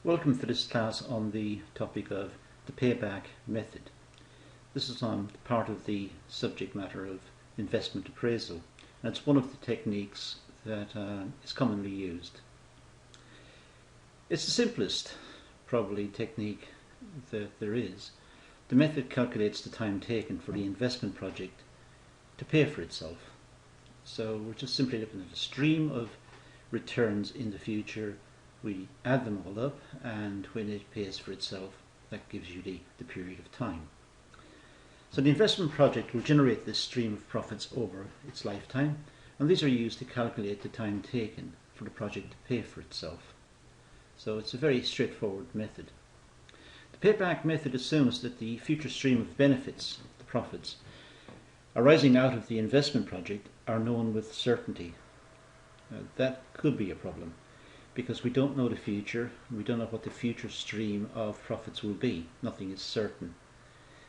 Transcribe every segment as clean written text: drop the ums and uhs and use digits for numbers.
Welcome for this class on the topic of the payback method. This is on part of the subject matter of investment appraisal, and it's one of the techniques that is commonly used. It's the simplest, probably, technique that there is. The method calculates the time taken for the investment project to pay for itself. So we're just simply looking at a stream of returns in the future. We add them all up, and when it pays for itself, that gives you the period of time. So the investment project will generate this stream of profits over its lifetime, and these are used to calculate the time taken for the project to pay for itself. So it's a very straightforward method. The payback method assumes that the future stream of benefits, the profits, arising out of the investment project are known with certainty. That could be a problem, because we don't know the future, we don't know what the future stream of profits will be. Nothing is certain.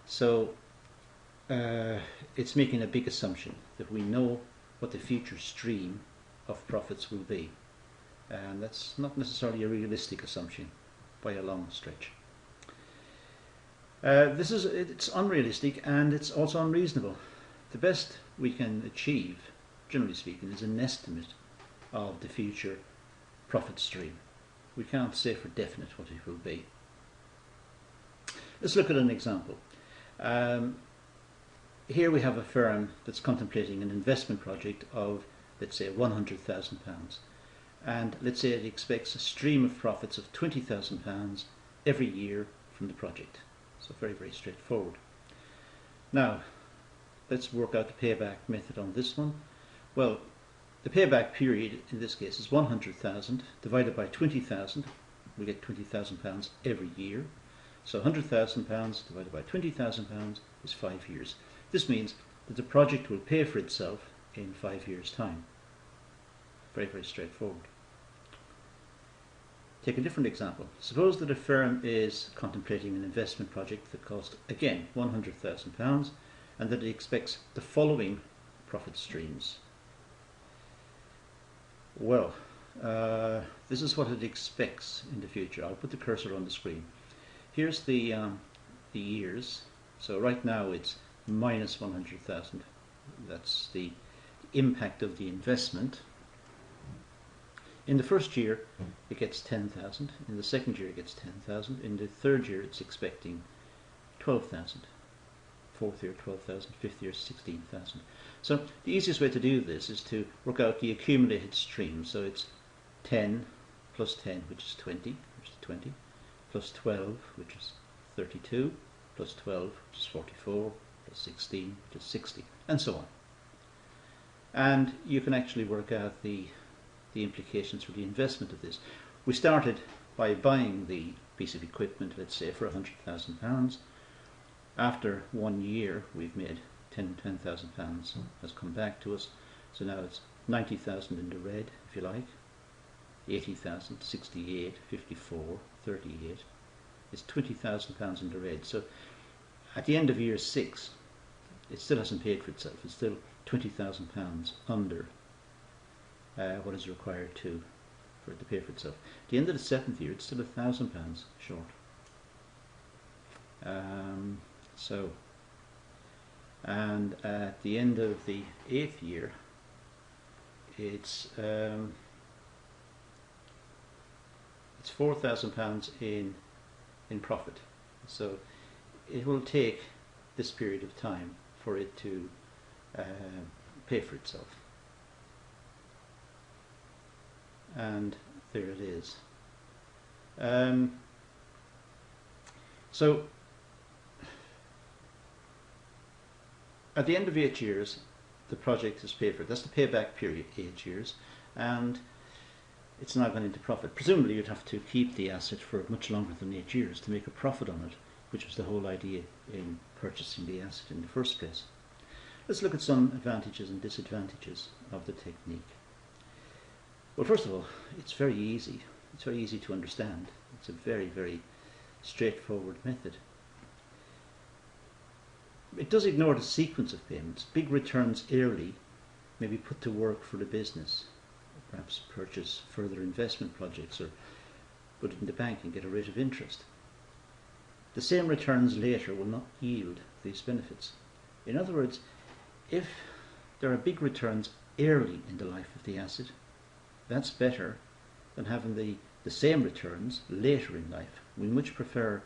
So it's making a big assumption that we know what the future stream of profits will be. And that's not necessarily a realistic assumption by a long stretch. It's unrealistic, and it's also unreasonable. The best we can achieve, generally speaking, is an estimate of the future profit stream. We can't say for definite what it will be. Let's look at an example. Here we have a firm that's contemplating an investment project of, let's say, £100,000, and let's say it expects a stream of profits of £20,000 every year from the project. So very, very straightforward. Now let's work out the payback method on this one. Well, the payback period in this case is 100,000 divided by 20,000. We get £20,000 every year. So £100,000 divided by £20,000 is 5 years. This means that the project will pay for itself in 5 years' time. Very, very straightforward. Take a different example. Suppose that a firm is contemplating an investment project that costs, again, £100,000, and that it expects the following profit streams. Well, this is what it expects in the future. I'll put the cursor on the screen. Here's the years. So right now it's minus 100,000. That's the impact of the investment. In the first year it gets 10,000. In the second year it gets 10,000. In the third year it's expecting 12,000. Fourth year 12,000. Fifth year 16,000. So the easiest way to do this is to work out the accumulated stream. So it's 10 plus 10, which is 20, plus 12, which is 32, plus 12, which is 44, plus 16, which is 60, and so on. And you can actually work out the implications for the investment of this. We started by buying the piece of equipment, let's say, for £100,000. After 1 year, we've made £10,000 has come back to us. So now it's 90,000 in the red, if you like, 80,000, 68, 54, 38. It's £20,000 in the red. So at the end of year 6, it still hasn't paid for itself. It's still £20,000 under what is required for it to pay for itself. At the end of the 7th year, it's still £1,000 short. And at the end of the 8th year, it's £4,000 in profit. So it will take this period of time for it to pay for itself. And there it is. So at the end of 8 years, the project is paid for. That's the payback period, 8 years, and it's now gone into profit. Presumably you'd have to keep the asset for much longer than 8 years to make a profit on it, which was the whole idea in purchasing the asset in the first place. Let's look at some advantages and disadvantages of the technique. Well, first of all, it's very easy. It's very easy to understand. It's a very, very straightforward method. It does ignore the sequence of payments. Big returns early may be put to work for the business, perhaps purchase further investment projects or put it in the bank and get a rate of interest. The same returns later will not yield these benefits. In other words, if there are big returns early in the life of the asset, that's better than having the same returns later in life. We much prefer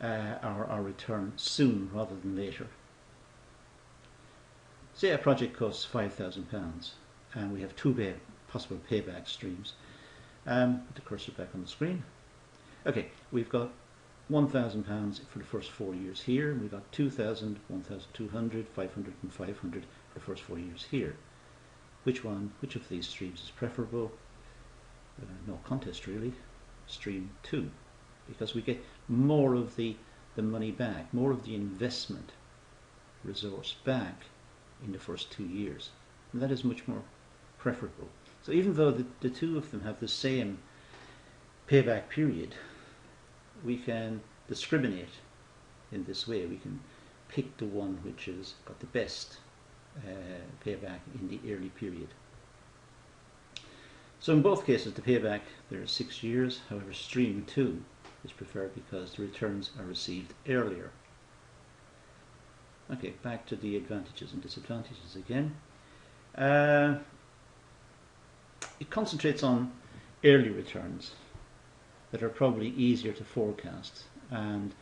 our return soon rather than later. Say a project costs £5,000 and we have two possible payback streams. Put the cursor back on the screen. Okay, we've got £1,000 for the first 4 years here, and we've got 2,000, 1,200, 500 and 500 for the first 4 years here. Which of these streams is preferable? No contest really. Stream 2, because we get more of the money back, more of the investment resource back in the first 2 years, and that is much more preferable. So even though the two of them have the same payback period, we can discriminate in this way. We can pick the one which has got the best payback in the early period. So in both cases the payback there is 6 years, however stream 2 is preferred because the returns are received earlier. Okay, back to the advantages and disadvantages again. It concentrates on early returns that are probably easier to forecast and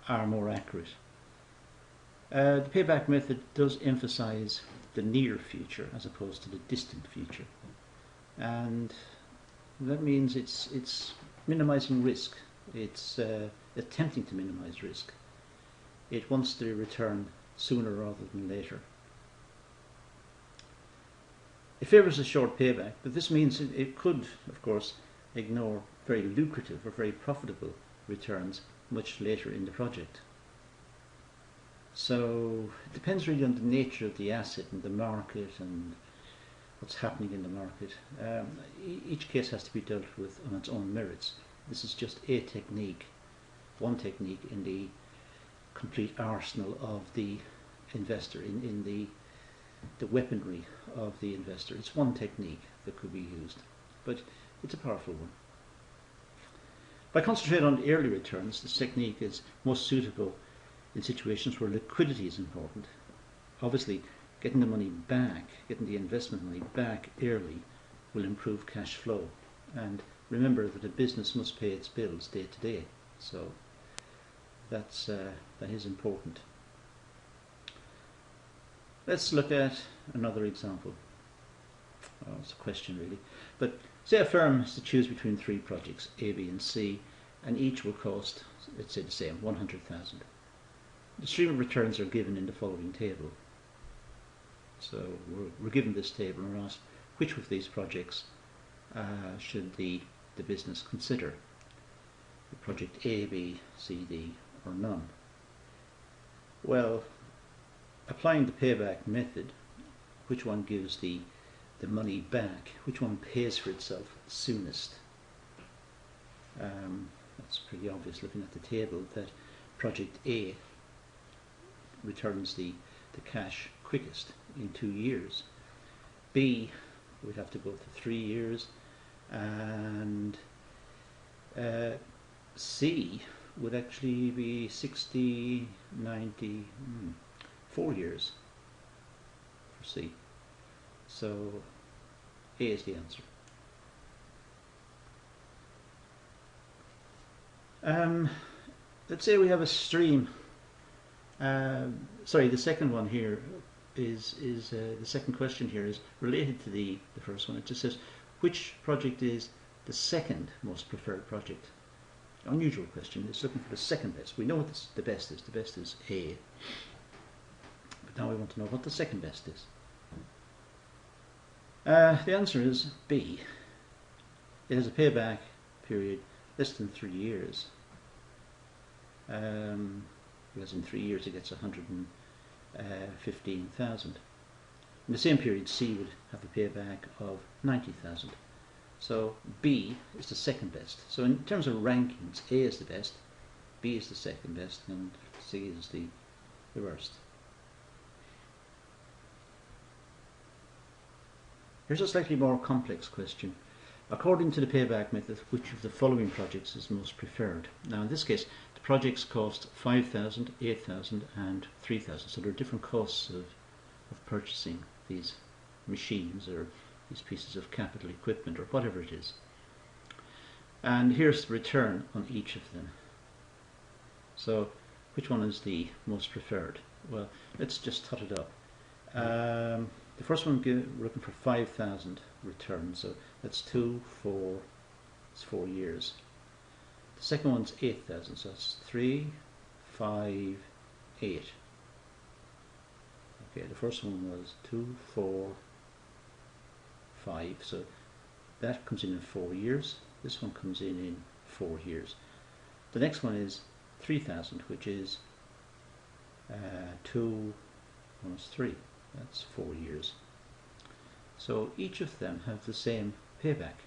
are more accurate. The payback method does emphasize the near future as opposed to the distant future, and that means it's minimizing risk. It's attempting to minimize risk. It wants the return sooner rather than later. It favors a short payback, but this means it could, of course, ignore very lucrative or very profitable returns much later in the project. So it depends really on the nature of the asset and the market and what's happening in the market. Each case has to be dealt with on its own merits. This is just a technique, one technique in the complete arsenal of the investor, in the weaponry of the investor. It's one technique that could be used, but it's a powerful one. By concentrating on early returns, this technique is most suitable in situations where liquidity is important. Obviously, getting the money back, getting the investment money back early will improve cash flow. And remember that a business must pay its bills day to day, so that is important. Let's look at another example. Oh, it's a question really, but say a firm has to choose between 3 projects, A, B and C, and each will cost, let's say the same, 100,000. The stream of returns are given in the following table. So we're given this table and we're asked which of these projects should the business consider. The project A, B, C, D, or none. Well, applying the payback method, which one gives the money back, which one pays for itself soonest? That's pretty obvious looking at the table that project A returns the cash quickest in 2 years. B would have to go to 3 years, and C would actually be 60, 90, 4 years for C. So A is the answer. Let's say we have a stream. Sorry, the second one here is the second question here is related to the first one. It just says which project is the second most preferred project. Unusual question. It's looking for the second best. We know what the best is. The best is A, but now we want to know what the second best is. The answer is B. It has a payback period less than 3 years. Because in 3 years it gets 115,000. In the same period, C would have a payback of 90,000. So B is the second best. So in terms of rankings, A is the best, B is the second best, and C is the worst. Here's a slightly more complex question. According to the payback method, which of the following projects is most preferred? Now in this case, the projects cost 5,000, 8,000 and 3,000. So there are different costs of purchasing these machines or these pieces of capital equipment or whatever it is. And here's the return on each of them. So which one is the most preferred? Well, let's just tot it up. The first one, we're looking for 5,000 return, so that's 2, 4, it's 4 years. The second one's 8,000, so that's 3, 5, 8. Okay, the first one was 2, 4, 5, so that comes in 4 years. This one comes in 4 years. The next one is 3,000, which is 2 minus 3. That's 4 years. So each of them have the same payback.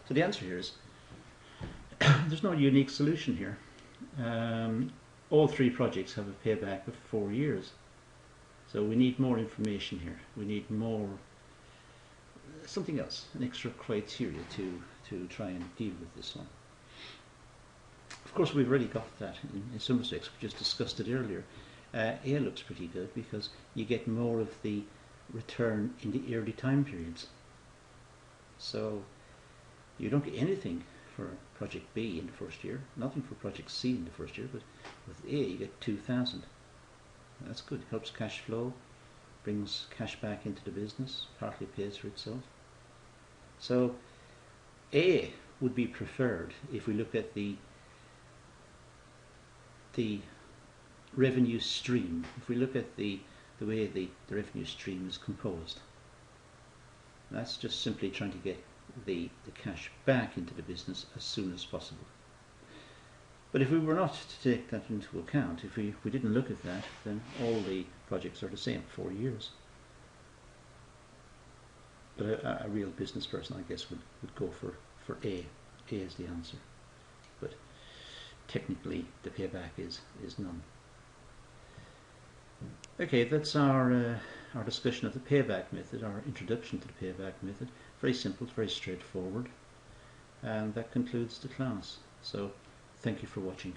So the answer here is there's no unique solution here. All three projects have a payback of 4 years. So we need more information here. We need more, something else, an extra criteria to try and deal with this one. Of course, we've already got that in some respects. We just discussed it earlier. A looks pretty good because you get more of the return in the early time periods. So you don't get anything for project B in the first year, nothing for project C in the first year, but with A you get 2,000. That's good. Helps cash flow, brings cash back into the business, partly pays for itself. So A would be preferred if we look at the revenue stream, if we look at the way the revenue stream is composed. That's just simply trying to get the cash back into the business as soon as possible. But if we were not to take that into account, if we didn't look at that, then all the projects are the same, 4 years. But a real business person, I guess, would go for A. A is the answer. But technically the payback is none. Okay, that's our discussion of the payback method, our introduction to the payback method. Very simple, very straightforward, and that concludes the class. So thank you for watching.